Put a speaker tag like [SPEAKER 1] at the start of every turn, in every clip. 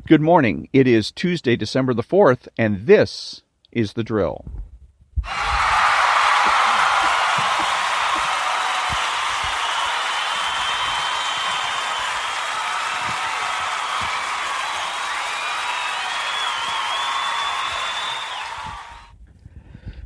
[SPEAKER 1] Good morning. It is Tuesday, December the 4th, and this is The Drill.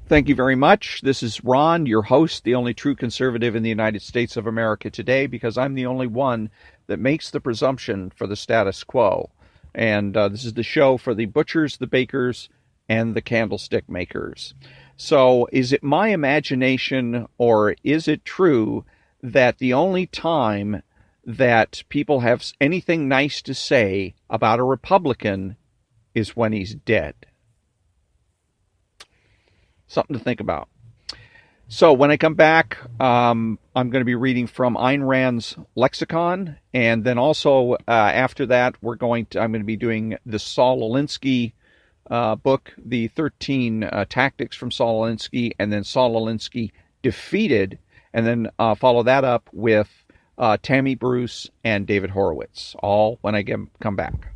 [SPEAKER 1] Thank you very much. This is Ron, your host, the only true conservative in the United States of America today, because I'm the only one that makes the presumption for the status quo. And this is the show for the butchers, the bakers, and the candlestick makers. So is it my imagination, or is it true that the only time that people have anything nice to say about a Republican is when he's dead? Something to think about. So when I come back, I'm going to be reading from Ayn Rand's Lexicon, and then also after that, I'm going to be doing the Saul Alinsky book, the 13 tactics from Saul Alinsky, and then Saul Alinsky Defeated, and then follow that up with Tammy Bruce and David Horowitz, all when I come back.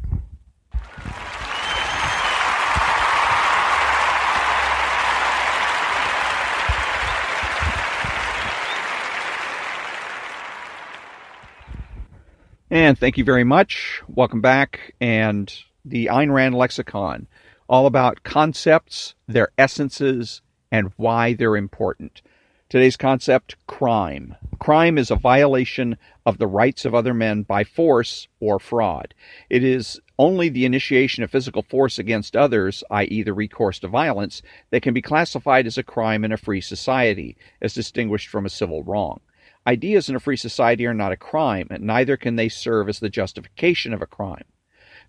[SPEAKER 1] And thank you very much. Welcome back. And the Ayn Rand Lexicon, all about concepts, their essences, and why they're important. Today's concept, crime. Crime is a violation of the rights of other men by force or fraud. It is only the initiation of physical force against others, i.e. the recourse to violence, that can be classified as a crime in a free society, as distinguished from a civil wrong. Ideas in a free society are not a crime, and neither can they serve as the justification of a crime.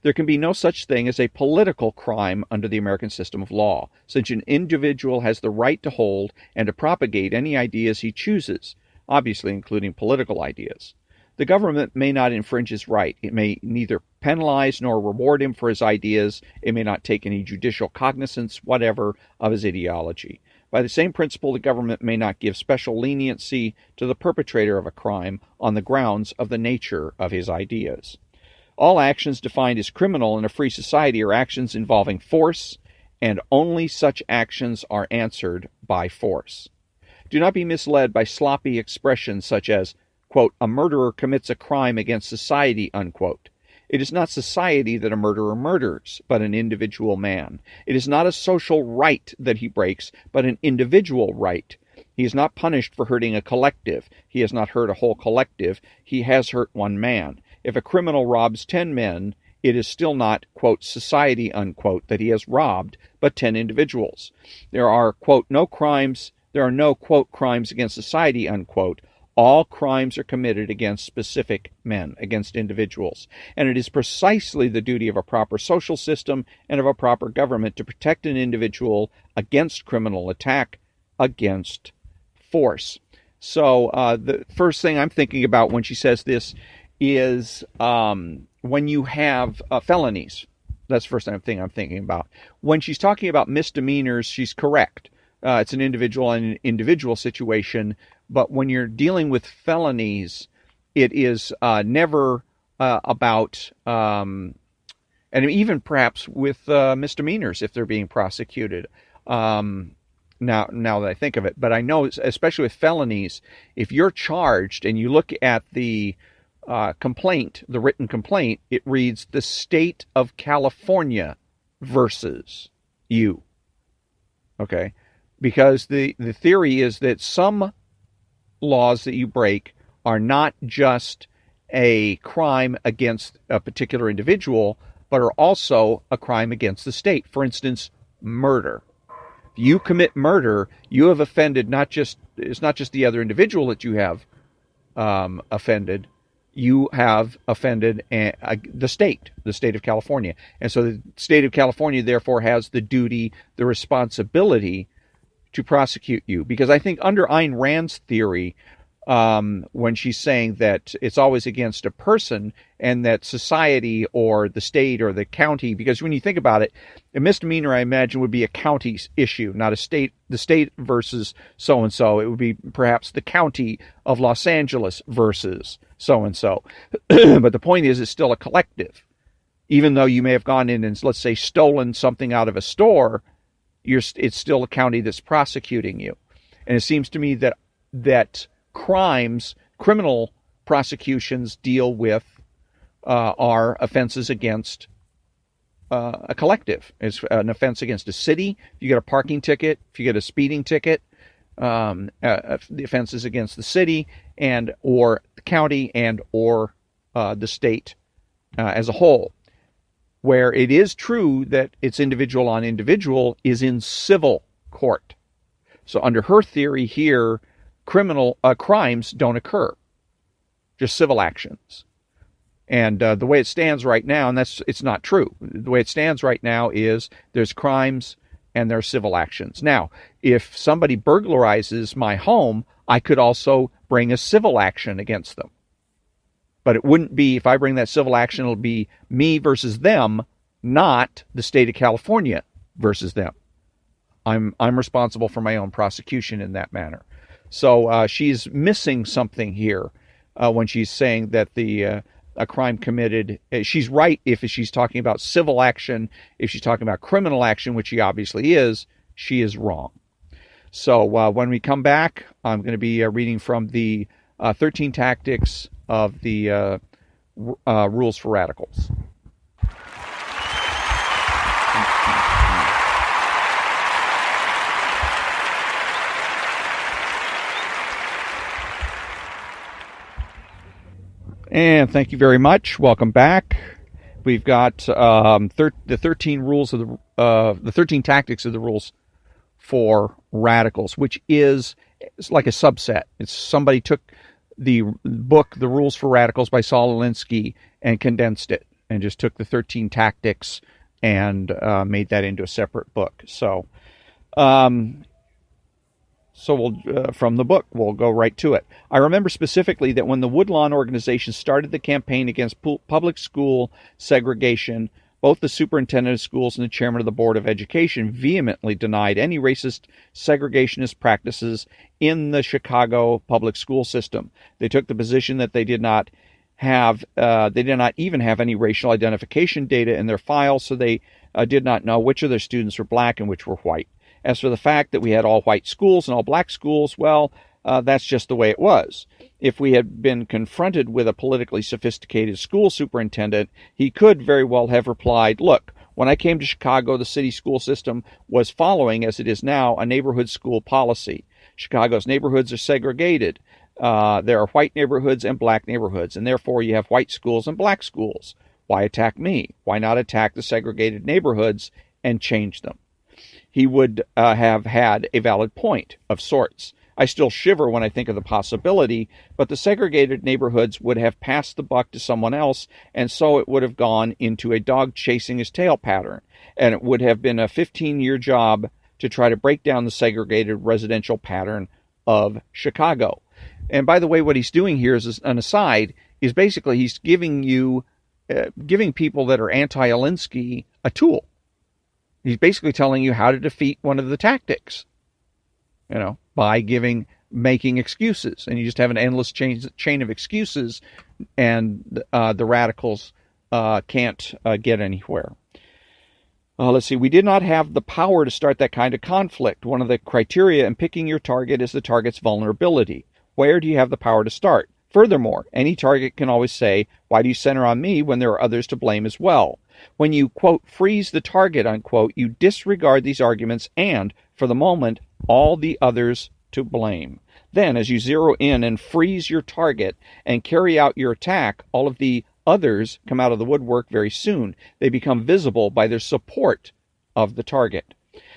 [SPEAKER 1] There can be no such thing as a political crime under the American system of law, since an individual has the right to hold and to propagate any ideas he chooses, obviously including political ideas. The government may not infringe his right. It may neither penalize nor reward him for his ideas. It may not take any judicial cognizance, whatever, of his ideology. By the same principle, the government may not give special leniency to the perpetrator of a crime on the grounds of the nature of his ideas. All actions defined as criminal in a free society are actions involving force, and only such actions are answered by force. Do not be misled by sloppy expressions such as, quote, a murderer commits a crime against society, unquote. It is not society that a murderer murders, but an individual man. It is not a social right that he breaks, but an individual right. He is not punished for hurting a collective. He has not hurt a whole collective. He has hurt one man. If a criminal robs 10 men, it is still not, quote, society, unquote, that he has robbed, but 10 individuals. There are, quote, no, quote, crimes against society, unquote. All crimes are committed against specific men, against individuals. And it is precisely the duty of a proper social system and of a proper government to protect an individual against criminal attack, against force. So the first thing I'm thinking about when she says this is when you have felonies. That's the first thing I'm thinking about. When she's talking about misdemeanors, she's correct. It's an individual and an individual situation. But when you're dealing with felonies, it is never about, and even perhaps with misdemeanors if they're being prosecuted. Now that I think of it, but I know especially with felonies, if you're charged and you look at the complaint, the written complaint, it reads the state of California versus you. Okay, because the theory is that some laws that you break are not just a crime against a particular individual, but are also a crime against the state. For instance, murder. If you commit murder, you have offended it's not just the other individual that you have offended, you have offended the state of California. And so the state of California therefore has the duty, the responsibility to prosecute you. Because I think under Ayn Rand's theory, when she's saying that it's always against a person and that society or the state or the county, because when you think about it, a misdemeanor, I imagine, would be a county's issue, not a state, the state versus so-and-so. It would be perhaps the county of Los Angeles versus so-and-so. But the point is, it's still a collective. Even though you may have gone in and, let's say, stolen something out of a store, it's still a county that's prosecuting you. And it seems to me that criminal prosecutions deal with are offenses against a collective. It's an offense against a city. If you get a parking ticket, if you get a speeding ticket, the offense is against the city and or the county and or the state as a whole. Where it is true that it's individual on individual is in civil court. So under her theory here, criminal crimes don't occur, just civil actions. And the way it stands right now, and it's not true. The way it stands right now is there's crimes and there's civil actions. Now, if somebody burglarizes my home, I could also bring a civil action against them. But it wouldn't be, if I bring that civil action, it'll be me versus them, not the state of California versus them. I'm responsible for my own prosecution in that manner. So she's missing something here when she's saying that a crime committed. She's right if she's talking about civil action. If she's talking about criminal action, which she obviously is, she is wrong. So when we come back, I'm going to be reading from the 13 Tactics of the Rules for Radicals. And thank you very much. Welcome back. We've got the 13 rules of the 13 tactics of the rules for radicals, which is like a subset. It's somebody took the book, The Rules for Radicals by Saul Alinsky, and condensed it, and just took the 13 tactics and made that into a separate book. So we'll from the book, we'll go right to it. I remember specifically that when the Woodlawn organization started the campaign against public school segregation, both the superintendent of schools and the chairman of the Board of Education vehemently denied any racist segregationist practices in the Chicago public school system. They took the position that they did not even have any racial identification data in their files, so they did not know which of their students were black and which were white. As for the fact that we had all white schools and all black schools, well, that's just the way it was. If we had been confronted with a politically sophisticated school superintendent, he could very well have replied, look, when I came to Chicago, the city school system was following, as it is now, a neighborhood school policy. Chicago's neighborhoods are segregated. There are white neighborhoods and black neighborhoods, and therefore you have white schools and black schools. Why attack me? Why not attack the segregated neighborhoods and change them? He would have had a valid point of sorts. I still shiver when I think of the possibility, but the segregated neighborhoods would have passed the buck to someone else, and so it would have gone into a dog chasing his tail pattern, and it would have been a 15-year job to try to break down the segregated residential pattern of Chicago. And by the way, what he's doing here is an aside, is basically he's giving people that are anti-Alinsky a tool. He's basically telling you how to defeat one of the tactics, by making excuses. And you just have an endless chain of excuses, and the radicals can't get anywhere. Let's see. We did not have the power to start that kind of conflict. One of the criteria in picking your target is the target's vulnerability. Where do you have the power to start? Furthermore, any target can always say, why do you center on me when there are others to blame as well? When you, quote, freeze the target, unquote, you disregard these arguments and, for the moment, all the others to blame. Then, as you zero in and freeze your target and carry out your attack, all of the others come out of the woodwork very soon. They become visible by their support of the target.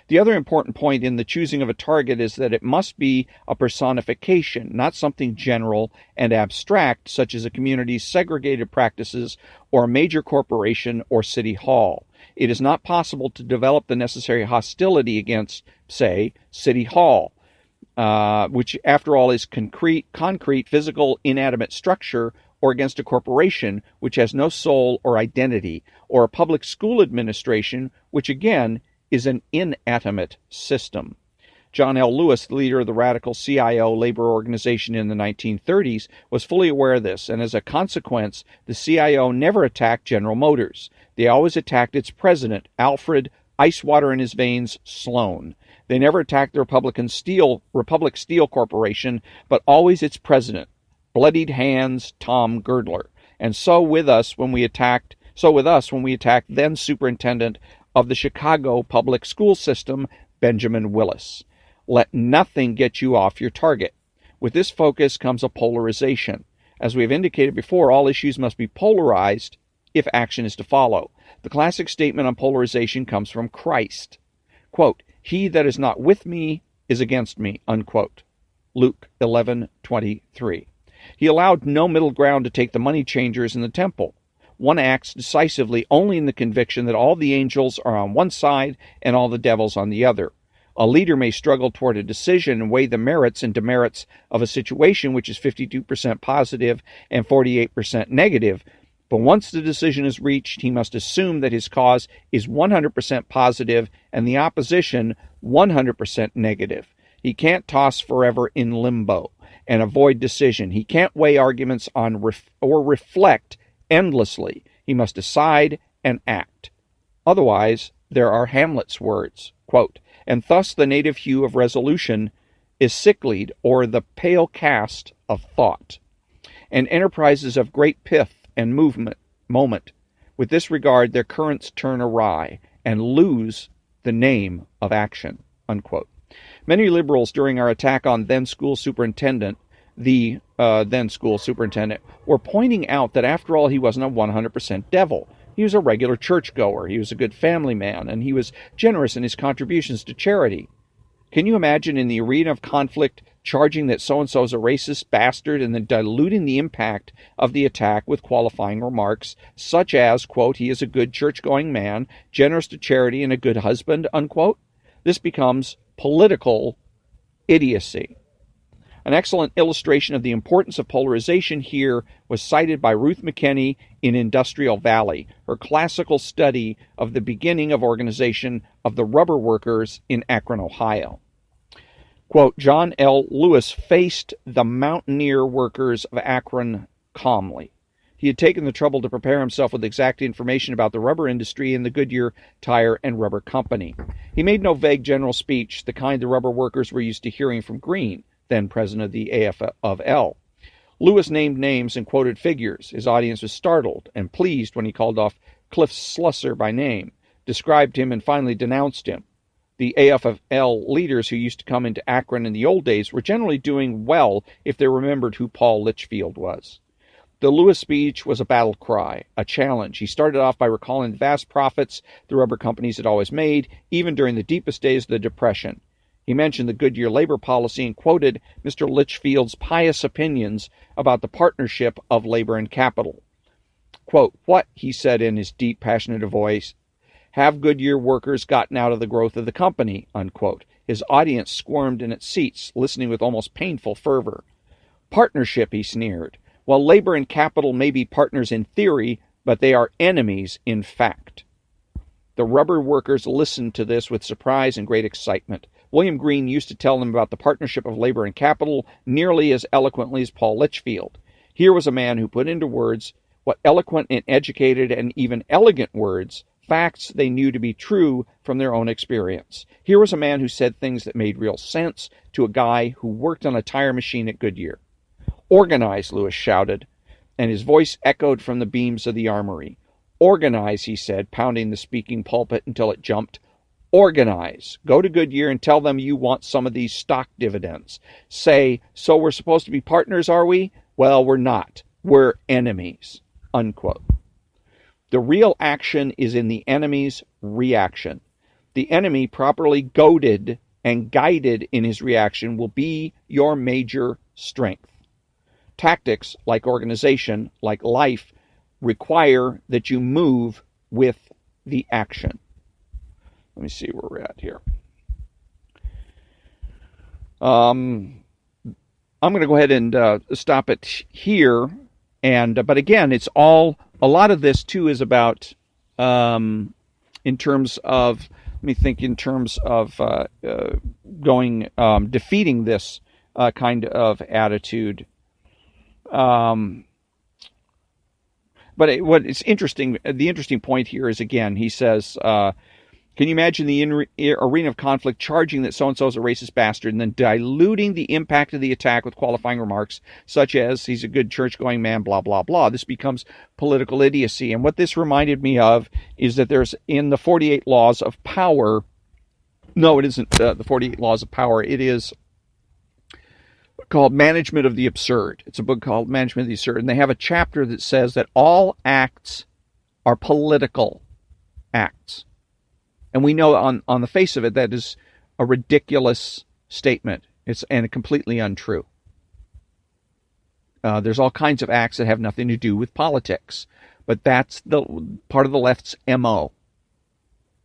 [SPEAKER 1] The other important point in the choosing of a target is that it must be a personification, not something general and abstract, such as a community's segregated practices or a major corporation or city hall. It is not possible to develop the necessary hostility against, say, City Hall, which, after all, is concrete, physical, inanimate structure, or against a corporation, which has no soul or identity, or a public school administration, which, again, is an inanimate system. John L. Lewis, the leader of the radical CIO labor organization in the 1930s, was fully aware of this, and as a consequence, the CIO never attacked General Motors. They always attacked its president, Alfred Ice Water in his veins Sloan. They never attacked the Republic Steel Corporation, but always its president, Bloodied Hands Tom Girdler. And so with us when we attacked then superintendent of the Chicago public school system, Benjamin Willis. Let nothing get you off your target. With this focus comes a polarization. As we have indicated before, all issues must be polarized if action is to follow. The classic statement on polarization comes from Christ. Quote, "He that is not with me is against me," unquote. Luke 11:23. He allowed no middle ground to take the money changers in the temple. One acts decisively only in the conviction that all the angels are on one side and all the devils on the other. A leader may struggle toward a decision and weigh the merits and demerits of a situation which is 52% positive and 48% negative, but once the decision is reached, he must assume that his cause is 100% positive and the opposition 100% negative. He can't toss forever in limbo and avoid decision. He can't weigh arguments or reflect endlessly. He must decide and act. Otherwise, there are Hamlet's words, quote, "And thus the native hue of resolution is sicklied, or the pale cast of thought, and enterprises of great pith and moment. With this regard, their currents turn awry and lose the name of action," unquote. Many liberals during our attack on the then school superintendent, were pointing out that after all, he wasn't a 100% devil. He was a regular churchgoer, he was a good family man, and he was generous in his contributions to charity. Can you imagine in the arena of conflict charging that so-and-so is a racist bastard and then diluting the impact of the attack with qualifying remarks such as, quote, "He is a good church-going man, generous to charity, and a good husband," unquote? This becomes political idiocy. An excellent illustration of the importance of polarization here was cited by Ruth McKinney in Industrial Valley, her classical study of the beginning of organization of the rubber workers in Akron, Ohio. Quote, "John L. Lewis faced the mountaineer workers of Akron calmly. He had taken the trouble to prepare himself with exact information about the rubber industry and the Goodyear Tire and Rubber Company. He made no vague general speech, the kind the rubber workers were used to hearing from Green, then president of the AFL. Lewis named names and quoted figures. His audience was startled and pleased when he called off Cliff Slusser by name, described him, and finally denounced him. The AFL leaders who used to come into Akron in the old days were generally doing well if they remembered who Paul Litchfield was. The Lewis speech was a battle cry, a challenge. He started off by recalling the vast profits the rubber companies had always made, even during the deepest days of the Depression. He mentioned the Goodyear labor policy and quoted Mr. Litchfield's pious opinions about the partnership of labor and capital. Quote, "What," he said in his deep, passionate voice, "have Goodyear workers gotten out of the growth of the company?" Unquote. His audience squirmed in its seats, listening with almost painful fervor. "Partnership," he sneered. "Well, labor and capital may be partners in theory, but they are enemies in fact." The rubber workers listened to this with surprise and great excitement. William Green used to tell them about the partnership of labor and capital nearly as eloquently as Paul Litchfield. Here was a man who put into words what eloquent and educated and even elegant words, facts they knew to be true from their own experience. Here was a man who said things that made real sense to a guy who worked on a tire machine at Goodyear. "Organize," Lewis shouted, and his voice echoed from the beams of the armory. "Organize," he said, pounding the speaking pulpit until it jumped. "Organize. Go to Goodyear and tell them you want some of these stock dividends. Say, so we're supposed to be partners, are we? Well, we're not. We're enemies." Unquote. The real action is in the enemy's reaction. The enemy, properly goaded and guided in his reaction, will be your major strength. Tactics, like organization, like life, require that you move with the action. Let me see where we're at here. I'm going to go ahead and stop it here. But again, it's all, a lot of this too is about, in terms of let me think in terms of defeating this kind of attitude. What is interesting, the interesting point here is, again, he says, can you imagine the arena of conflict charging that so-and-so is a racist bastard and then diluting the impact of the attack with qualifying remarks such as he's a good church-going man, blah, blah, blah. This becomes political idiocy. And what this reminded me of is that there's in the 48 Laws of Power, no, it isn't the 48 Laws of Power, it is called Management of the Absurd. It's a book called Management of the Absurd. And they have a chapter that says that all acts are political acts. And we know on the face of it that is a ridiculous statement. It's completely untrue. There's all kinds of acts that have nothing to do with politics. But that's the part of the left's MO.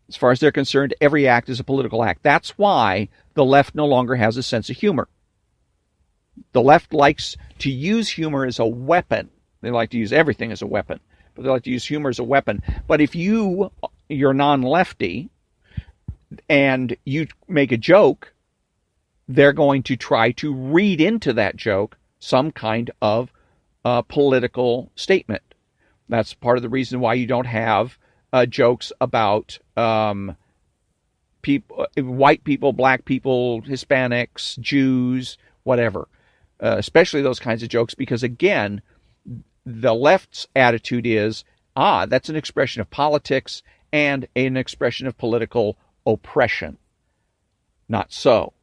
[SPEAKER 1] As far as they're concerned, every act is a political act. That's why the left no longer has a sense of humor. The left likes to use humor as a weapon. They like to use everything as a weapon, but they like to use humor as a weapon. But if you're non-lefty and you make a joke, they're going to try to read into that joke some kind of political statement. That's part of the reason why you don't have jokes about white people, black people, Hispanics, Jews, whatever. Especially those kinds of jokes, because again, the left's attitude is, that's an expression of politics and an expression of political oppression. Not so.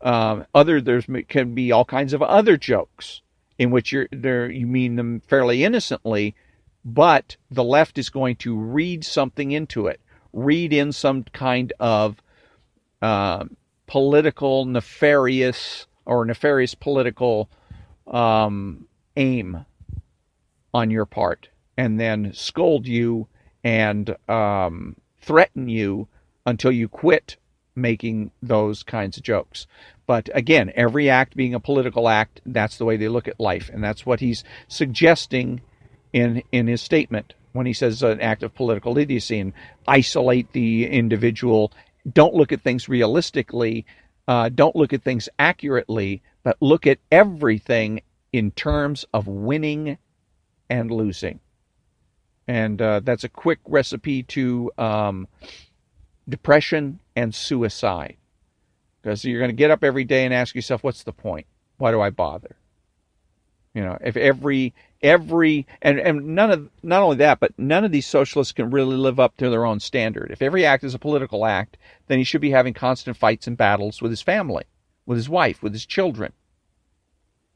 [SPEAKER 1] There can be all kinds of other jokes in which you mean them fairly innocently, but the left is going to read something into it, read in some kind of political nefarious political aim on your part, and then scold you and threaten you until you quit making those kinds of jokes. But again, every act being a political act, that's the way they look at life, and that's what he's suggesting in his statement when he says an act of political idiocy, and isolate the individual. Don't look at things realistically. Don't look at things accurately, but look at everything in terms of winning and losing. And that's a quick recipe to depression and suicide. Because you're going to get up every day and ask yourself, what's the point? Why do I bother? You know, if not only that, but none of these socialists can really live up to their own standard. If every act is a political act, then he should be having constant fights and battles with his family, with his wife, with his children.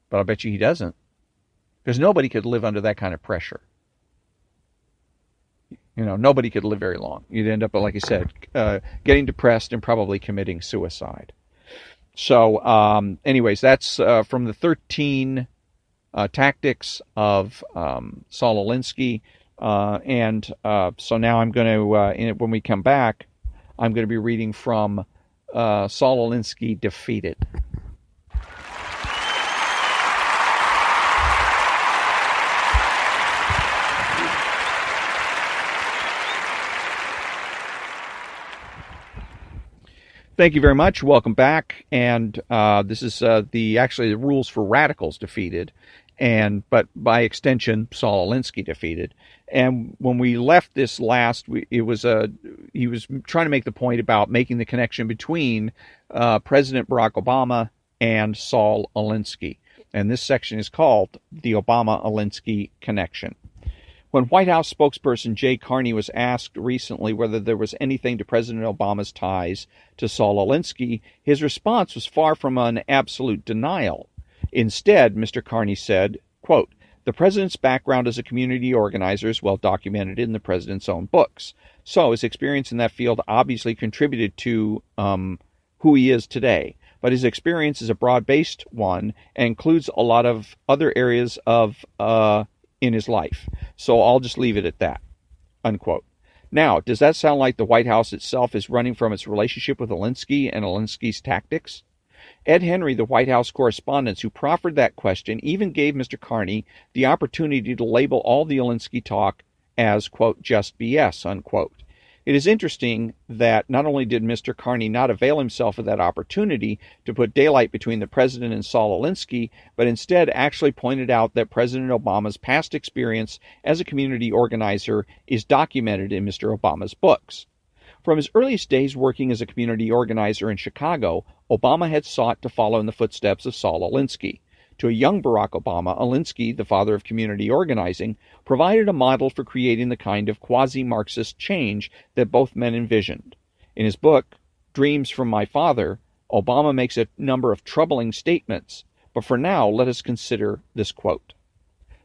[SPEAKER 1] But I bet you he doesn't. Because nobody could live under that kind of pressure. You know, nobody could live very long. You'd end up, like I said, getting depressed and probably committing suicide. So, anyways, that's from the 13 tactics of Saul Alinsky. So now I'm going to, when we come back, I'm going to be reading from Saul Alinsky, Defeated. Thank you very much. Welcome back. And this is the rules for radicals defeated, but by extension, Saul Alinsky defeated. And when we left this last, he was trying to make the point about making the connection between President Barack Obama and Saul Alinsky. And this section is called the Obama-Alinsky Connection. When White House spokesperson Jay Carney was asked recently whether there was anything to President Obama's ties to Saul Alinsky, his response was far from an absolute denial. Instead, Mr. Carney said, quote, "The president's background as a community organizer is well documented in the president's own books. So his experience in that field obviously contributed to who he is today. But his experience is a broad-based one and includes a lot of other areas of in his life. So I'll just leave it at that," unquote. Now, does that sound like the White House itself is running from its relationship with Alinsky and Alinsky's tactics? Ed Henry, the White House correspondent who proffered that question, even gave Mr. Carney the opportunity to label all the Alinsky talk as, quote, just BS, unquote. It is interesting that not only did Mr. Carney not avail himself of that opportunity to put daylight between the president and Saul Alinsky, but instead actually pointed out that President Obama's past experience as a community organizer is documented in Mr. Obama's books. From his earliest days working as a community organizer in Chicago, Obama had sought to follow in the footsteps of Saul Alinsky. To a young Barack Obama, Alinsky, the father of community organizing, provided a model for creating the kind of quasi-Marxist change that both men envisioned. In his book, Dreams from My Father, Obama makes a number of troubling statements, but for now let us consider this quote.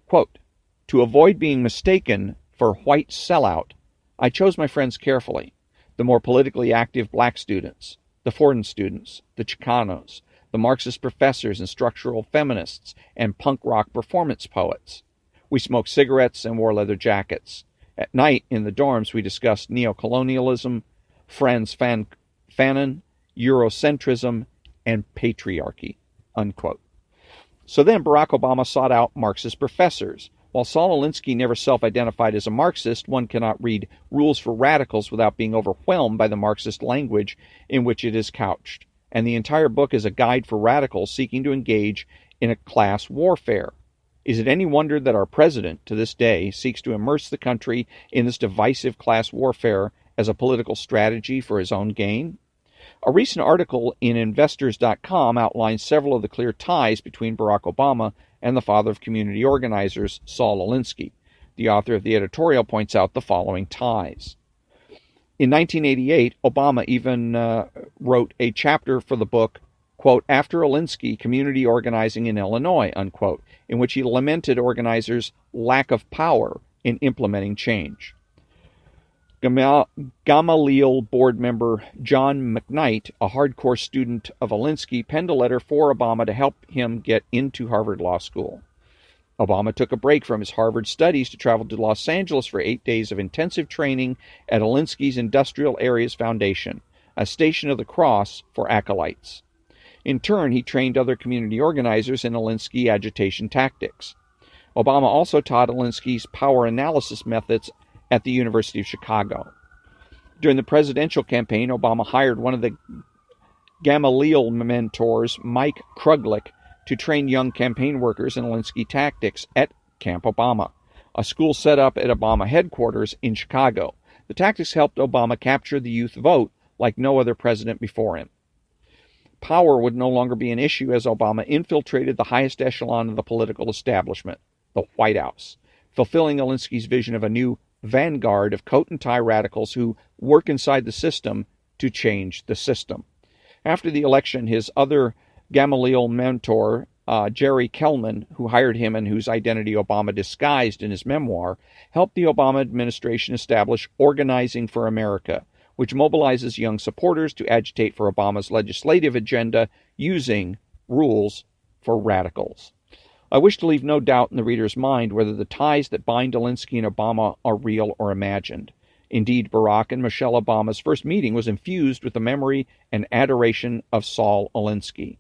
[SPEAKER 1] Quote, "To avoid being mistaken for white sellout, I chose my friends carefully. The more politically active black students, the Fordham students, the Chicanos, the Marxist professors and structural feminists, and punk rock performance poets. We smoked cigarettes and wore leather jackets. At night, in the dorms, we discussed neocolonialism, Franz Fanon, Eurocentrism, and patriarchy." Unquote. So then Barack Obama sought out Marxist professors. While Saul Alinsky never self-identified as a Marxist, one cannot read Rules for Radicals without being overwhelmed by the Marxist language in which it is couched. And the entire book is a guide for radicals seeking to engage in a class warfare. Is it any wonder that our president, to this day, seeks to immerse the country in this divisive class warfare as a political strategy for his own gain? A recent article in Investors.com outlines several of the clear ties between Barack Obama and the father of community organizers, Saul Alinsky. The author of the editorial points out the following ties. In 1988, Obama even wrote a chapter for the book, quote, "After Alinsky, Community Organizing in Illinois," unquote, in which he lamented organizers' lack of power in implementing change. Gamaliel board member John McKnight, a hardcore student of Alinsky, penned a letter for Obama to help him get into Harvard Law School. Obama took a break from his Harvard studies to travel to Los Angeles for 8 days of intensive training at Alinsky's Industrial Areas Foundation, a station of the cross for acolytes. In turn, he trained other community organizers in Alinsky agitation tactics. Obama also taught Alinsky's power analysis methods at the University of Chicago. During the presidential campaign, Obama hired one of the Gamaliel mentors, Mike Kruglich, to train young campaign workers in Alinsky tactics at Camp Obama, a school set up at Obama headquarters in Chicago. The tactics helped Obama capture the youth vote like no other president before him. Power would no longer be an issue as Obama infiltrated the highest echelon of the political establishment, the White House, fulfilling Alinsky's vision of a new vanguard of coat-and-tie radicals who work inside the system to change the system. After the election, his other Gamaliel mentor, Jerry Kellman, who hired him and whose identity Obama disguised in his memoir, helped the Obama administration establish Organizing for America, which mobilizes young supporters to agitate for Obama's legislative agenda using Rules for Radicals. I wish to leave no doubt in the reader's mind whether the ties that bind Alinsky and Obama are real or imagined. Indeed, Barack and Michelle Obama's first meeting was infused with the memory and adoration of Saul Alinsky.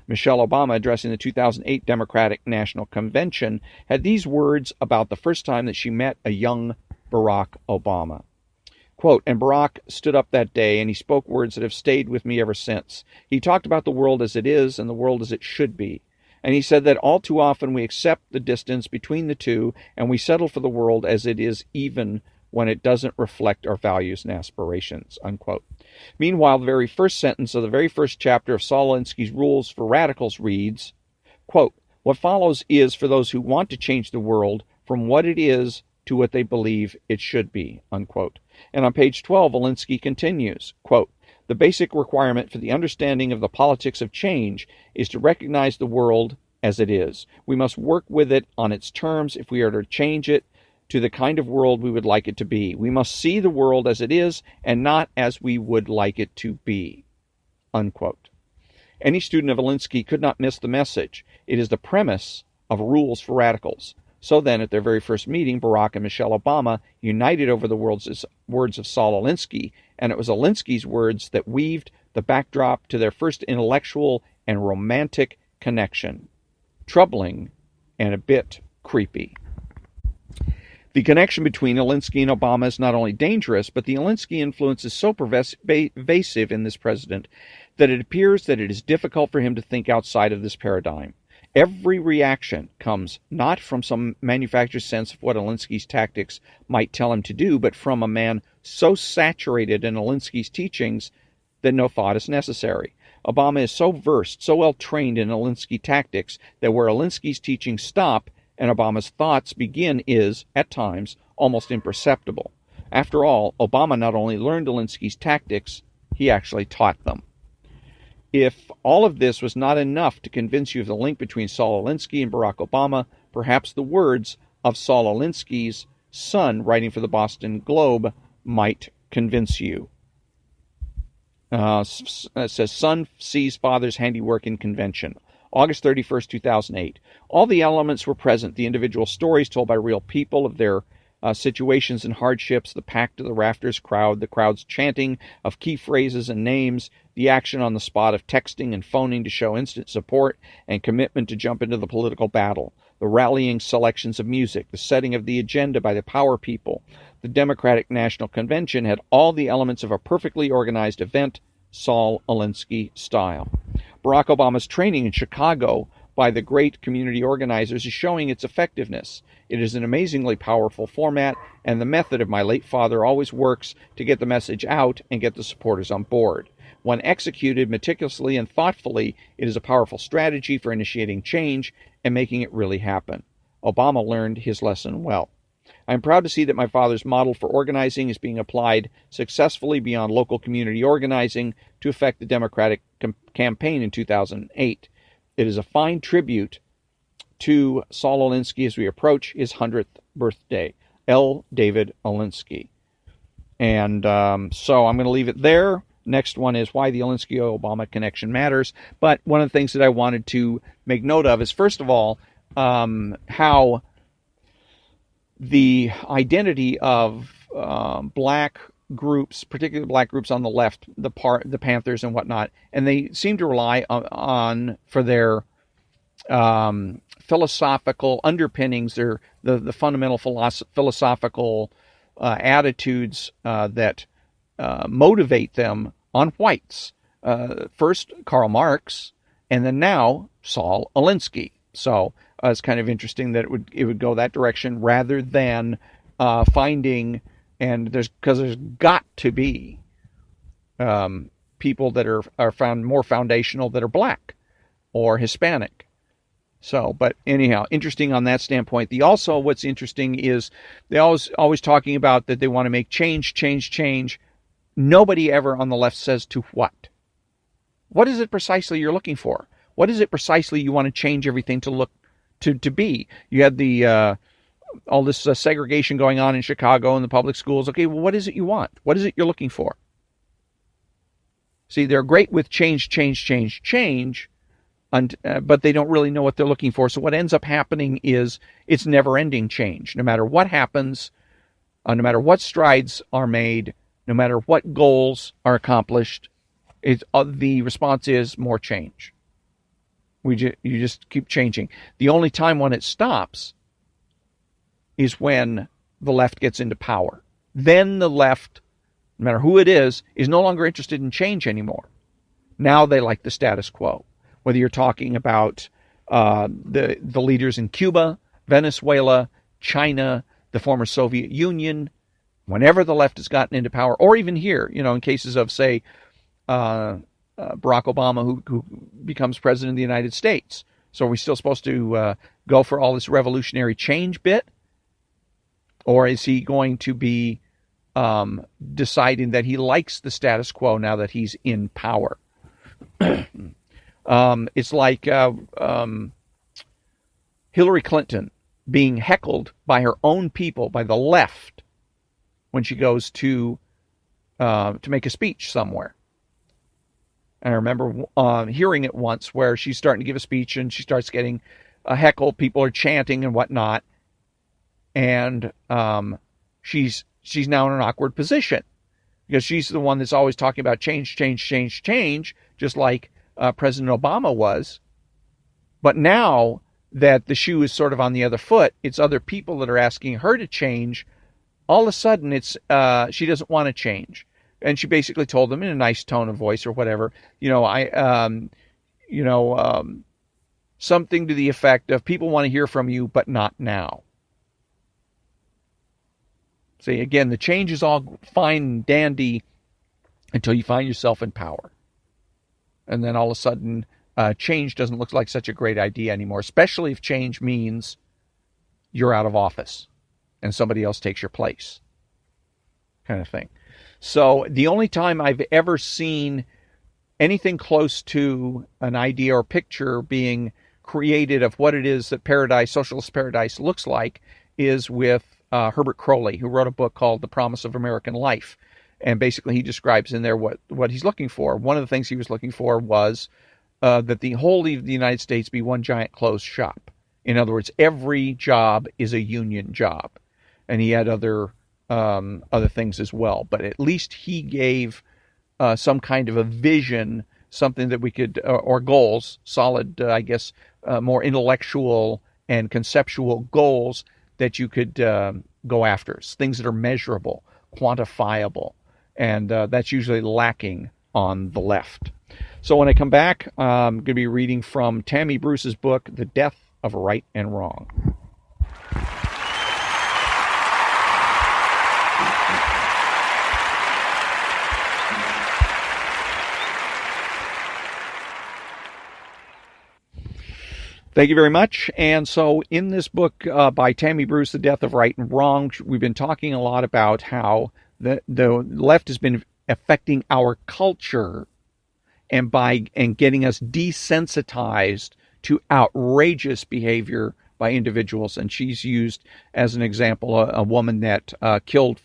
[SPEAKER 1] Michelle Obama, addressing the 2008 Democratic National Convention, had these words about the first time that she met a young Barack Obama. Quote, "And Barack stood up that day and he spoke words that have stayed with me ever since. He talked about the world as it is and the world as it should be. And he said that all too often we accept the distance between the two and we settle for the world as it is even when it doesn't reflect our values and aspirations," unquote. Meanwhile, the very first sentence of the very first chapter of Saul Alinsky's Rules for Radicals reads, quote, "What follows is for those who want to change the world from what it is to what they believe it should be," unquote. And on page 12, Alinsky continues, quote, "The basic requirement for the understanding of the politics of change is to recognize the world as it is. We must work with it on its terms if we are to change it to the kind of world we would like it to be. We must see the world as it is and not as we would like it to be," unquote. Any student of Alinsky could not miss the message. It is the premise of Rules for Radicals. So then, at their very first meeting, Barack and Michelle Obama united over the words of Saul Alinsky, and it was Alinsky's words that weaved the backdrop to their first intellectual and romantic connection. Troubling and a bit creepy. The connection between Alinsky and Obama is not only dangerous, but the Alinsky influence is so pervasive in this president that it appears that it is difficult for him to think outside of this paradigm. Every reaction comes not from some manufactured sense of what Alinsky's tactics might tell him to do, but from a man so saturated in Alinsky's teachings that no thought is necessary. Obama is so versed, so well trained in Alinsky tactics, that where Alinsky's teachings stop and Obama's thoughts begin is, at times, almost imperceptible. After all, Obama not only learned Alinsky's tactics, he actually taught them. If all of this was not enough to convince you of the link between Saul Alinsky and Barack Obama, perhaps the words of Saul Alinsky's son writing for the Boston Globe might convince you. It says, son sees father's handiwork in convention. August 31st, 2008. All the elements were present. The individual stories told by real people of their situations and hardships, the packed to the rafters crowd, the crowd's chanting of key phrases and names, the action on the spot of texting and phoning to show instant support and commitment to jump into the political battle, the rallying selections of music, the setting of the agenda by the power people. The Democratic National Convention had all the elements of a perfectly organized event, Saul Alinsky style. Barack Obama's training in Chicago by the great community organizers is showing its effectiveness. It is an amazingly powerful format, and the method of my late father always works to get the message out and get the supporters on board. When executed meticulously and thoughtfully, it is a powerful strategy for initiating change and making it really happen. Obama learned his lesson well. I am proud to see that my father's model for organizing is being applied successfully beyond local community organizing to affect the Democratic campaign in 2008. It is a fine tribute to Saul Alinsky as we approach his 100th birthday. L. David Alinsky. And so I'm going to leave it there. Next one is why the Alinsky-Obama connection matters. But one of the things that I wanted to make note of is, first of all, how the identity of black groups, particularly black groups on the left, the Panthers and whatnot, and they seem to rely on for their philosophical underpinnings, the fundamental philosophical attitudes that motivate them on whites. First, Karl Marx, and then now Saul Alinsky. So it's kind of interesting that it would go that direction rather than finding, and there's got to be people that are found more foundational that are black or Hispanic. So, but anyhow, interesting on that standpoint. What's interesting is they always talking about that they want to make change. Nobody ever on the left says to what. What is it precisely you're looking for? What is it precisely you want to change everything to look to be? You had the all this segregation going on in Chicago in the public schools. Okay, well, what is it you want? What is it you're looking for? See, they're great with change, but they don't really know what they're looking for. So what ends up happening is it's never-ending change. No matter what happens, no matter what strides are made, no matter what goals are accomplished, the response is more change. You just keep changing. The only time when it stops is when the left gets into power. Then the left, no matter who it is no longer interested in change anymore. Now they like the status quo. Whether you're talking about the leaders in Cuba, Venezuela, China, the former Soviet Union, whenever the left has gotten into power, or even here, in cases of, say, Barack Obama, who becomes president of the United States. So are we still supposed to go for all this revolutionary change bit? Or is he going to be deciding that he likes the status quo now that he's in power? It's like Hillary Clinton being heckled by her own people, by the left, when she goes to make a speech somewhere. And I remember hearing it once where she's starting to give a speech and she starts getting a heckle. People are chanting and whatnot. And she's now in an awkward position because she's the one that's always talking about change, just like President Obama was. But now that the shoe is sort of on the other foot. It's other people that are asking her to change. All of a sudden, it's she doesn't want to change, and she basically told them in a nice tone of voice or whatever, something to the effect of, people want to hear from you, but not now. See, again, the change is all fine and dandy until you find yourself in power. And then all of a sudden, change doesn't look like such a great idea anymore, especially if change means you're out of office and somebody else takes your place, kind of thing. So the only time I've ever seen anything close to an idea or picture being created of what it is that paradise, socialist paradise, looks like is with Herbert Crowley, who wrote a book called The Promise of American Life. And basically he describes in there what he's looking for. One of the things he was looking for was that the whole of the United States be one giant closed shop. In other words, every job is a union job. And he had other things as well. But at least he gave some kind of a vision, something that we could, or goals, solid, more intellectual and conceptual goals that you could go after, things that are measurable, quantifiable, and that's usually lacking on the left. So when I come back, I'm going to be reading from Tammy Bruce's book, The Death of Right and Wrong. Thank you very much. And so in this book by Tammy Bruce, The Death of Right and Wrong, we've been talking a lot about how the left has been affecting our culture and getting us desensitized to outrageous behavior by individuals. And she's used as an example a woman that killed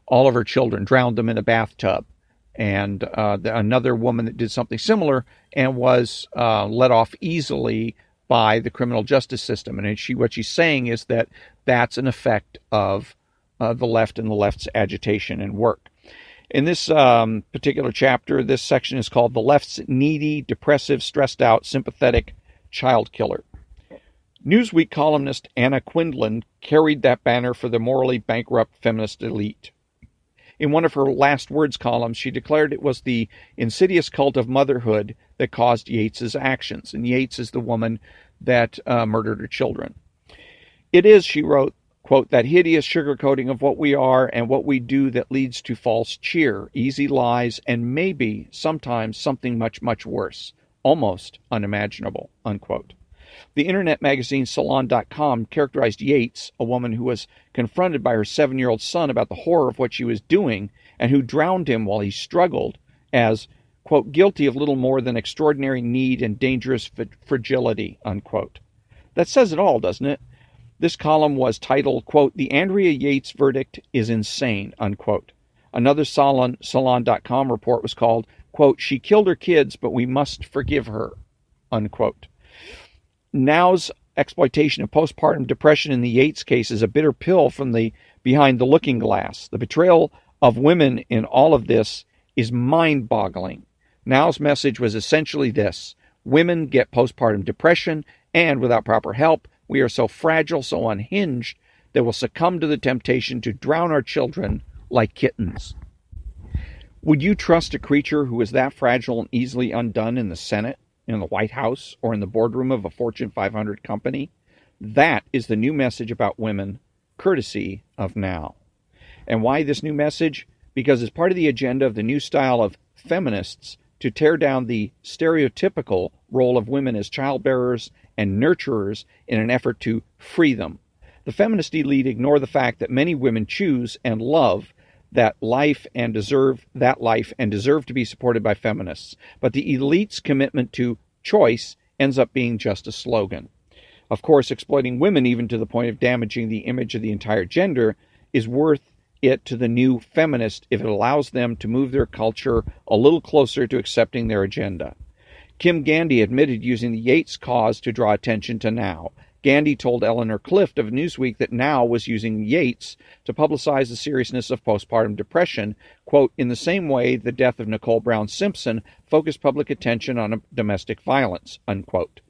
[SPEAKER 1] all of her children, drowned them in a bathtub. And another woman that did something similar and was let off easily by the criminal justice system. And what she's saying is that that's an effect of the left and the left's agitation and work. In this particular chapter, this section is called The Left's Needy, Depressive, Stressed Out, Sympathetic Child Killer. Newsweek columnist Anna Quindlen carried that banner for the morally bankrupt feminist elite. In one of her last words columns, she declared it was the insidious cult of motherhood that caused Yates's actions. And Yates is the woman that murdered her children. It is, she wrote, quote, that hideous sugarcoating of what we are and what we do that leads to false cheer, easy lies, and maybe sometimes something much, much worse, almost unimaginable, unquote. The internet magazine Salon.com characterized Yates, a woman who was confronted by her 7-year-old son about the horror of what she was doing and who drowned him while he struggled, as, quote, guilty of little more than extraordinary need and dangerous fragility, unquote. That says it all, doesn't it? This column was titled, quote, The Andrea Yates Verdict is Insane, unquote. Another Salon.com report was called, quote, She killed her kids, but we must forgive her, unquote. Now's exploitation of postpartum depression in the Yates case is a bitter pill from the behind the looking glass. The betrayal of women in all of this is mind-boggling. Now's message was essentially this: women get postpartum depression, and without proper help, we are so fragile, so unhinged, that we'll succumb to the temptation to drown our children like kittens. Would you trust a creature who is that fragile and easily undone in the Senate, in the White House, or in the boardroom of a Fortune 500 company? That is the new message about women, courtesy of Now. And why this new message? Because it's part of the agenda of the new style of feminists to tear down the stereotypical role of women as childbearers and nurturers in an effort to free them. The feminist elite ignore the fact that many women choose and love that life and deserve to be supported by feminists. But the elite's commitment to choice ends up being just a slogan. Of course, exploiting women even to the point of damaging the image of the entire gender is worth it to the new feminist if it allows them to move their culture a little closer to accepting their agenda. Kim Gandhi admitted using the Yates cause to draw attention to Now. Gandhi told Eleanor Clift of Newsweek that Now was using Yates to publicize the seriousness of postpartum depression, quote, in the same way the death of Nicole Brown Simpson focused public attention on domestic violence, unquote.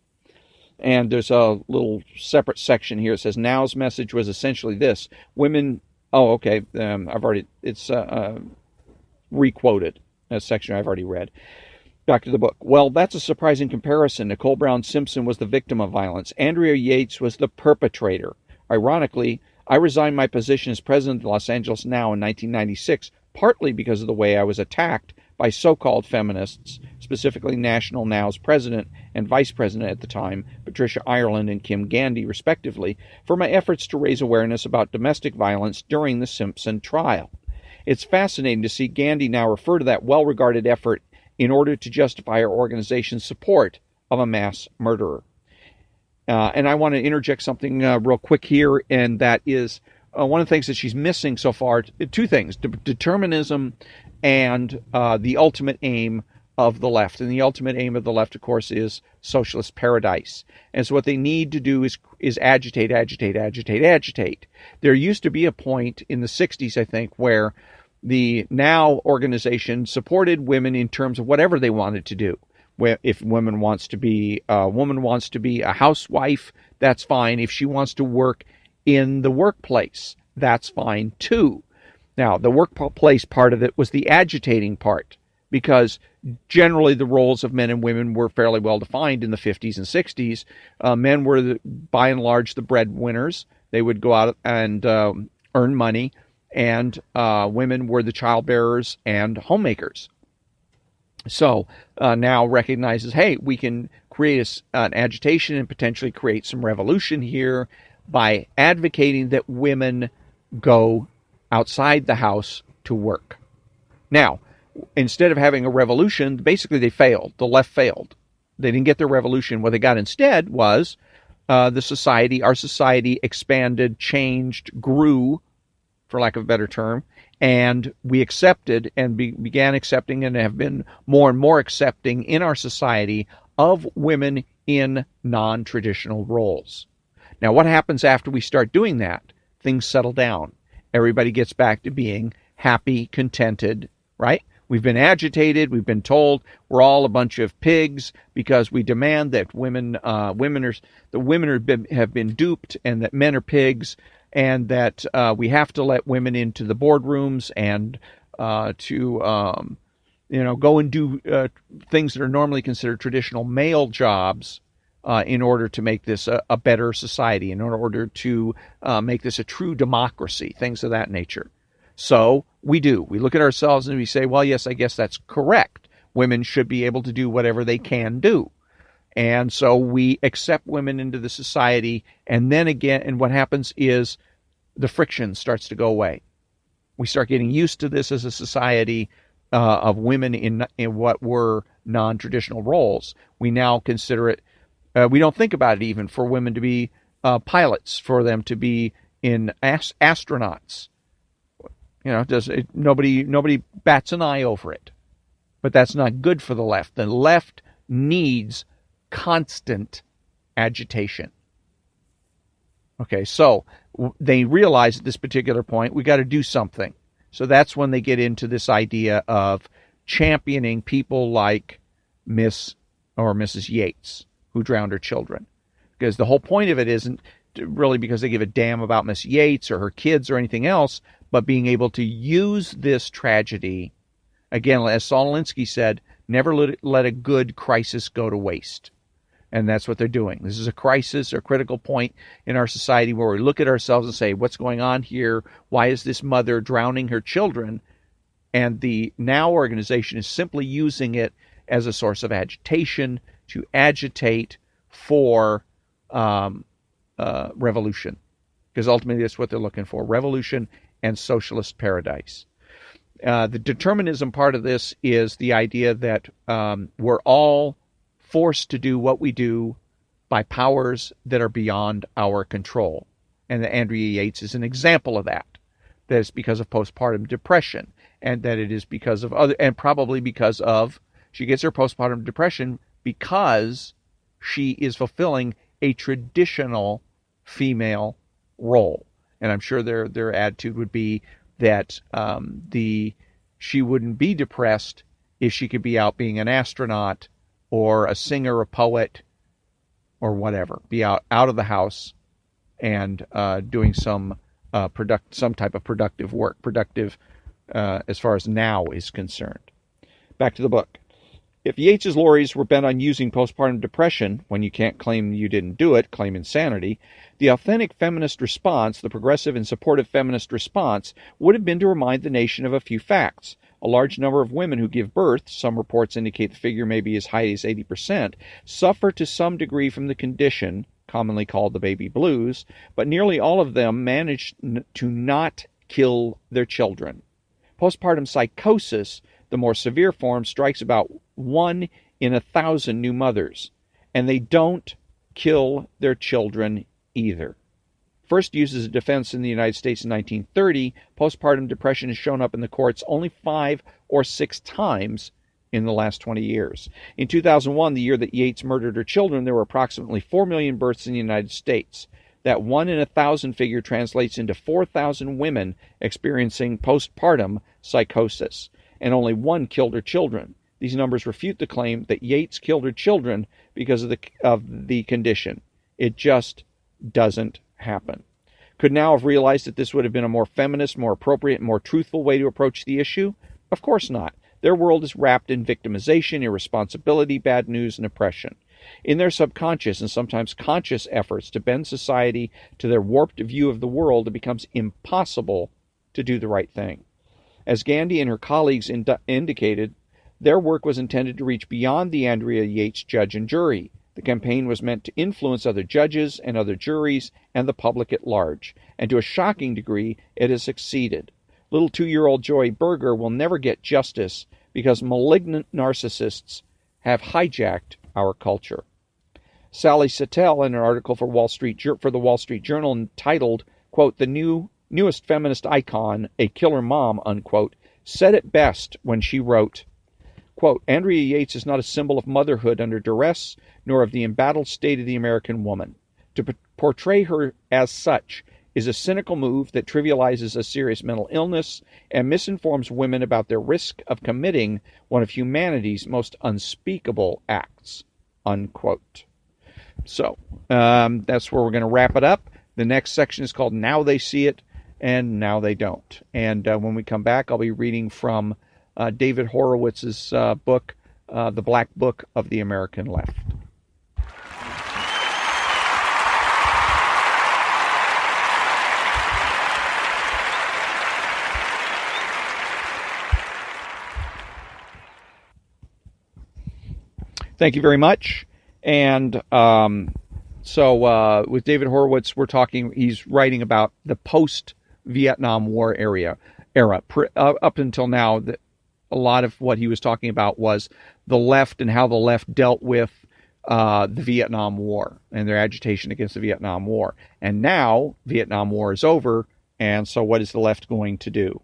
[SPEAKER 1] And there's a little separate section here. It says Now's message was essentially this: women. Oh, okay. It's requoted a section I've already read. Back to the book. Well, that's a surprising comparison. Nicole Brown Simpson was the victim of violence. Andrea Yates was the perpetrator. Ironically, I resigned my position as president of Los Angeles Now in 1996, partly because of the way I was attacked by so-called feminists, specifically National Now's president and vice president at the time, Patricia Ireland and Kim Gandy, respectively, for my efforts to raise awareness about domestic violence during the Simpson trial. It's fascinating to see Gandy now refer to that well-regarded effort in order to justify our organization's support of a mass murderer. And I want to interject something real quick here, and that is one of the things that she's missing so far. Two things: determinism and the ultimate aim of the left. And the ultimate aim of the left, of course, is socialist paradise. And so what they need to do is agitate. There used to be a point in the 60s, I think, where the Now organization supported women in terms of whatever they wanted to do. If a woman wants to be a housewife, that's fine. If she wants to work in the workplace, that's fine too. Now, the workplace part of it was the agitating part, because generally the roles of men and women were fairly well defined in the 50s and 60s. Men were, by and large, the breadwinners. They would go out and earn money, and women were the childbearers and homemakers. So Now recognizes, hey, we can create an agitation and potentially create some revolution here by advocating that women go outside the house to work. Now, instead of having a revolution, basically they failed. The left failed. They didn't get their revolution. What they got instead was our society expanded, changed, grew, for lack of a better term, and we accepted and began accepting and have been more and more accepting in our society of women in non-traditional roles. Now, what happens after we start doing that? Things settle down. Everybody gets back to being happy, contented, right? We've been agitated. We've been told we're all a bunch of pigs because we demand that women have been duped, and that men are pigs, and that we have to let women into the boardrooms and go and do things that are normally considered traditional male jobs in order to make this a better society, in order to make this a true democracy, things of that nature. So we do. We look at ourselves and we say, well, yes, I guess that's correct. Women should be able to do whatever they can do. And so we accept women into the society, and then again, and what happens is the friction starts to go away. We start getting used to this as a society of women in what were non-traditional roles. We now consider it, we don't think about it even for women to be pilots, for them to be in astronauts. Nobody bats an eye over it. But that's not good for the left. The left needs constant agitation. Okay, so they realize at this particular point, we got to do something. So that's when they get into this idea of championing people like Miss or Mrs. Yates, who drowned her children. Because the whole point of it isn't really because they give a damn about Miss Yates or her kids or anything else, but being able to use this tragedy, again, as Saul Alinsky said, never let a good crisis go to waste. And that's what they're doing. This is a crisis or critical point in our society where we look at ourselves and say, what's going on here? Why is this mother drowning her children? And the Now organization is simply using it as a source of agitation to agitate for revolution. Because ultimately that's what they're looking for, revolution and socialist paradise. The determinism part of this is the idea that we're all forced to do what we do by powers that are beyond our control. And that Andrea Yates is an example of that. That it's because of postpartum depression, and that it is because of she gets her postpartum depression because she is fulfilling a traditional female role. And I'm sure their attitude would be that she wouldn't be depressed if she could be out being an astronaut or a singer, a poet, or whatever. Be out of the house and doing some type of productive work, as far as now is concerned. Back to the book. If Yates's lawyers were bent on using postpartum depression, when you can't claim you didn't do it, claim insanity, the authentic feminist response, the progressive and supportive feminist response, would have been to remind the nation of a few facts. A large number of women who give birth, some reports indicate the figure may be as high as 80%, suffer to some degree from the condition, commonly called the baby blues, but nearly all of them manage to not kill their children. Postpartum psychosis, the more severe form, strikes about 1 in 1,000 new mothers, and they don't kill their children either. First used as a defense in the United States in 1930, postpartum depression has shown up in the courts only 5 or 6 times in the last 20 years. In 2001, the year that Yates murdered her children, there were approximately 4 million births in the United States. That 1 in 1,000 figure translates into 4,000 women experiencing postpartum psychosis, and only 1 killed her children. These numbers refute the claim that Yates killed her children because of the condition. It just doesn't happen. Could now have realized that this would have been a more feminist, more appropriate, more truthful way to approach the issue? Of course not. Their world is wrapped in victimization, irresponsibility, bad news, and oppression. In their subconscious and sometimes conscious efforts to bend society to their warped view of the world, it becomes impossible to do the right thing. As Gandhi and her colleagues indicated, their work was intended to reach beyond the Andrea Yates judge and jury. The campaign was meant to influence other judges and other juries and the public at large, and to a shocking degree, it has succeeded. Little 2-year-old Joy Berger will never get justice because malignant narcissists have hijacked our culture. Sally Sattel, in an article for the Wall Street Journal entitled, quote, "The newest feminist icon, a killer mom," unquote, said it best when she wrote, quote, "Andrea Yates is not a symbol of motherhood under duress, nor of the embattled state of the American woman. To portray her as such is a cynical move that trivializes a serious mental illness and misinforms women about their risk of committing one of humanity's most unspeakable acts," unquote. So, that's where we're going to wrap it up. The next section is called Now They See It and Now They Don't. And when we come back, I'll be reading from David Horowitz's book, The Black Book of the American Left. Thank you very much. And so with David Horowitz, he's writing about the post-Vietnam War era. Up until now, a lot of what he was talking about was the left and how the left dealt with the Vietnam War and their agitation against the Vietnam War. And now Vietnam War is over, and so what is the left going to do?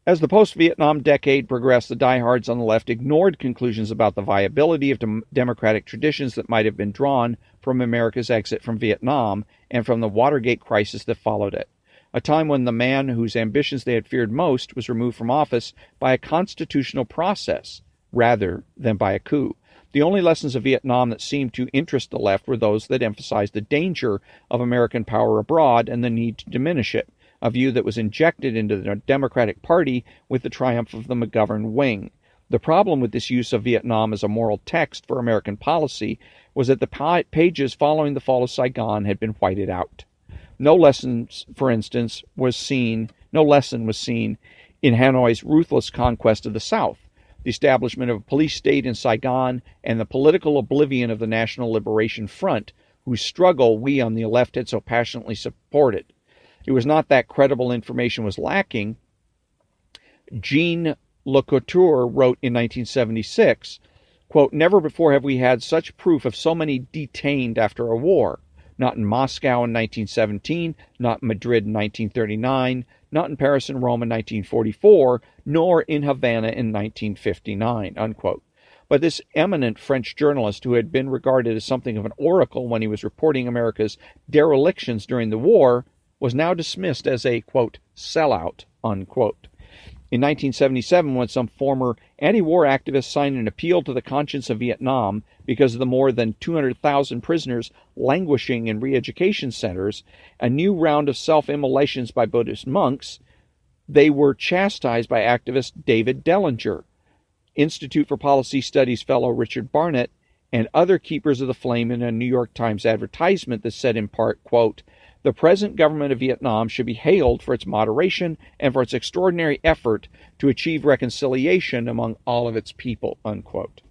[SPEAKER 1] As the post-Vietnam decade progressed, the diehards on the left ignored conclusions about the viability of democratic traditions that might have been drawn from America's exit from Vietnam and from the Watergate crisis that followed it. A time when the man whose ambitions they had feared most was removed from office by a constitutional process rather than by a coup. The only lessons of Vietnam that seemed to interest the left were those that emphasized the danger of American power abroad and the need to diminish it, a view that was injected into the Democratic Party with the triumph of the McGovern wing. The problem with this use of Vietnam as a moral text for American policy was that the pages following the fall of Saigon had been whited out. No lesson was seen in Hanoi's ruthless conquest of the South, the establishment of a police state in Saigon, and the political oblivion of the National Liberation Front, whose struggle we on the left had so passionately supported. It was not that credible information was lacking. Jean Le Couture wrote in 1976, quote, "Never before have we had such proof of so many detained after a war. Not in Moscow in 1917, not in Madrid in 1939, not in Paris and Rome in 1944, nor in Havana in 1959, unquote. But this eminent French journalist, who had been regarded as something of an oracle when he was reporting America's derelictions during the war, was now dismissed as a, quote, sellout, unquote. In 1977, when some former anti-war activists signed an appeal to the conscience of Vietnam because of the more than 200,000 prisoners languishing in re-education centers, a new round of self-immolations by Buddhist monks, they were chastised by activist David Dellinger, Institute for Policy Studies fellow Richard Barnett, and other keepers of the flame in a New York Times advertisement that said in part, quote, "The present government of Vietnam should be hailed for its moderation and for its extraordinary effort to achieve reconciliation among all of its people," unquote.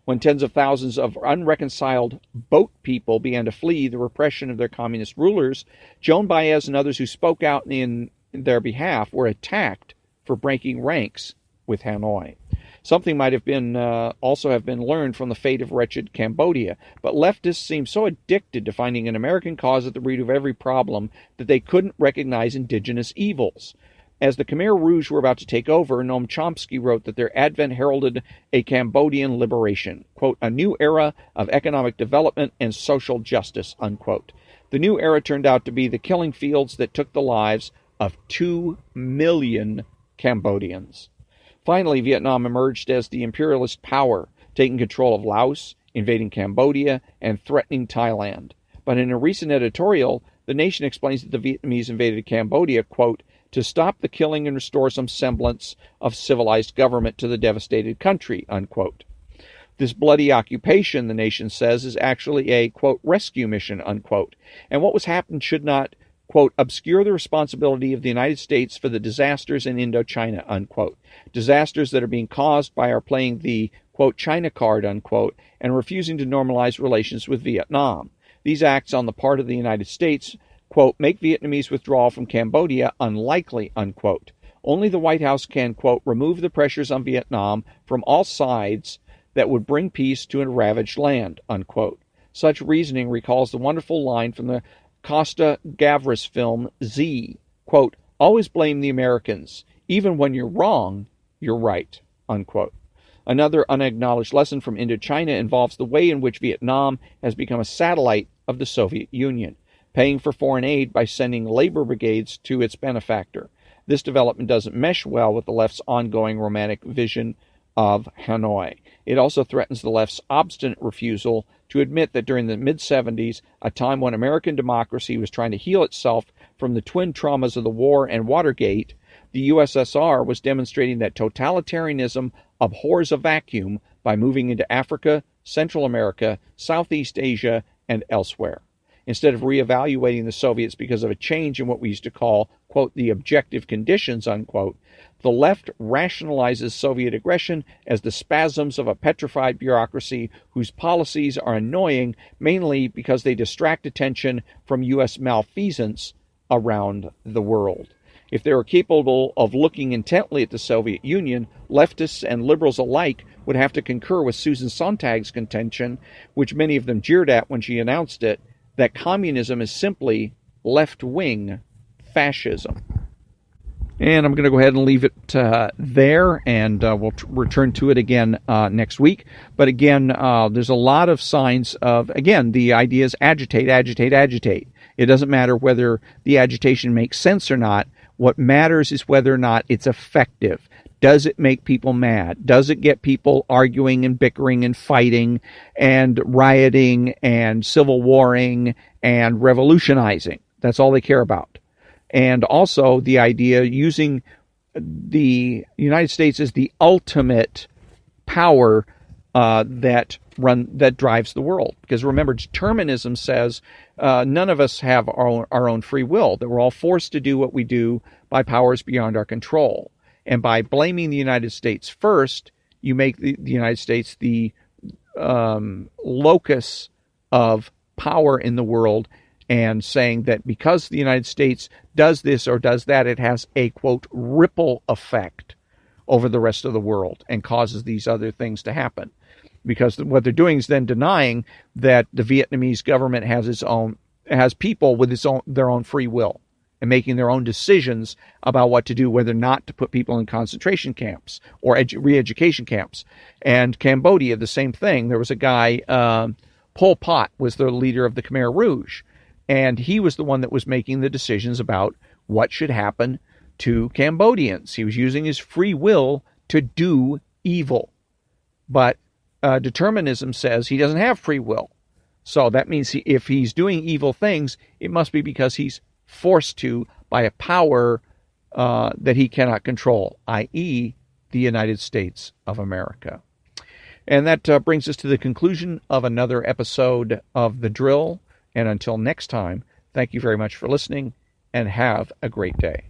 [SPEAKER 1] When tens of thousands of unreconciled boat people began to flee the repression of their communist rulers, Joan Baez and others who spoke out in their behalf were attacked for breaking ranks with Hanoi. Something might have been also have been learned from the fate of wretched Cambodia, but leftists seem so addicted to finding an American cause at the root of every problem that they couldn't recognize indigenous evils. As the Khmer Rouge were about to take over, Noam Chomsky wrote that their advent heralded a Cambodian liberation, quote, "a new era of economic development and social justice," unquote. The new era turned out to be the killing fields that took the lives of 2 million Cambodians. Finally, Vietnam emerged as the imperialist power, taking control of Laos, invading Cambodia, and threatening Thailand. But in a recent editorial, the Nation explains that the Vietnamese invaded Cambodia, quote, "to stop the killing and restore some semblance of civilized government to the devastated country," unquote. This bloody occupation, the Nation says, is actually a, quote, "rescue mission," unquote. And what was happened should not, quote, "obscure the responsibility of the United States for the disasters in Indochina," unquote. Disasters that are being caused by our playing the, quote, "China card," unquote, and refusing to normalize relations with Vietnam. These acts on the part of the United States, quote, "make Vietnamese withdrawal from Cambodia unlikely," unquote. Only the White House can, quote, "remove the pressures on Vietnam from all sides that would bring peace to a ravaged land," unquote. Such reasoning recalls the wonderful line from the Costa Gavras film Z, quote, "always blame the Americans. Even when you're wrong, you're right," unquote. Another unacknowledged lesson from Indochina involves the way in which Vietnam has become a satellite of the Soviet Union, paying for foreign aid by sending labor brigades to its benefactor. This development doesn't mesh well with the left's ongoing romantic vision of Hanoi. It also threatens the left's obstinate refusal to admit that during the mid-70s, a time when American democracy was trying to heal itself from the twin traumas of the war and Watergate, the USSR was demonstrating that totalitarianism abhors a vacuum by moving into Africa, Central America, Southeast Asia, and elsewhere. Instead of reevaluating the Soviets because of a change in what we used to call, quote, "the objective conditions," unquote, the left rationalizes Soviet aggression as the spasms of a petrified bureaucracy whose policies are annoying mainly because they distract attention from U.S. malfeasance around the world. If they were capable of looking intently at the Soviet Union, leftists and liberals alike would have to concur with Susan Sontag's contention, which many of them jeered at when she announced it, that communism is simply left-wing fascism. And I'm going to go ahead and leave it there, and we'll return to it again next week. But again, there's a lot of signs of, again, the idea is agitate, agitate, agitate. It doesn't matter whether the agitation makes sense or not. What matters is whether or not it's effective. Does it make people mad? Does it get people arguing and bickering and fighting and rioting and civil warring and revolutionizing? That's all they care about. And also the idea using the United States as the ultimate power that drives the world. Because remember, determinism says none of us have our own free will, that we're all forced to do what we do by powers beyond our control. And by blaming the United States first, you make the United States the locus of power in the world, and saying that because the United States does this or does that, it has a, quote, ripple effect over the rest of the world and causes these other things to happen. Because what they're doing is then denying that the Vietnamese government has people with their own free will and making their own decisions about what to do, whether or not to put people in concentration camps or re-education camps. And Cambodia, the same thing. There was a guy, Pol Pot was the leader of the Khmer Rouge, and he was the one that was making the decisions about what should happen to Cambodians. He was using his free will to do evil. But determinism says he doesn't have free will. So that means if he's doing evil things, it must be because he's forced to by a power that he cannot control, i.e., the United States of America. And that brings us to the conclusion of another episode of The Drill. And until next time, thank you very much for listening, and have a great day.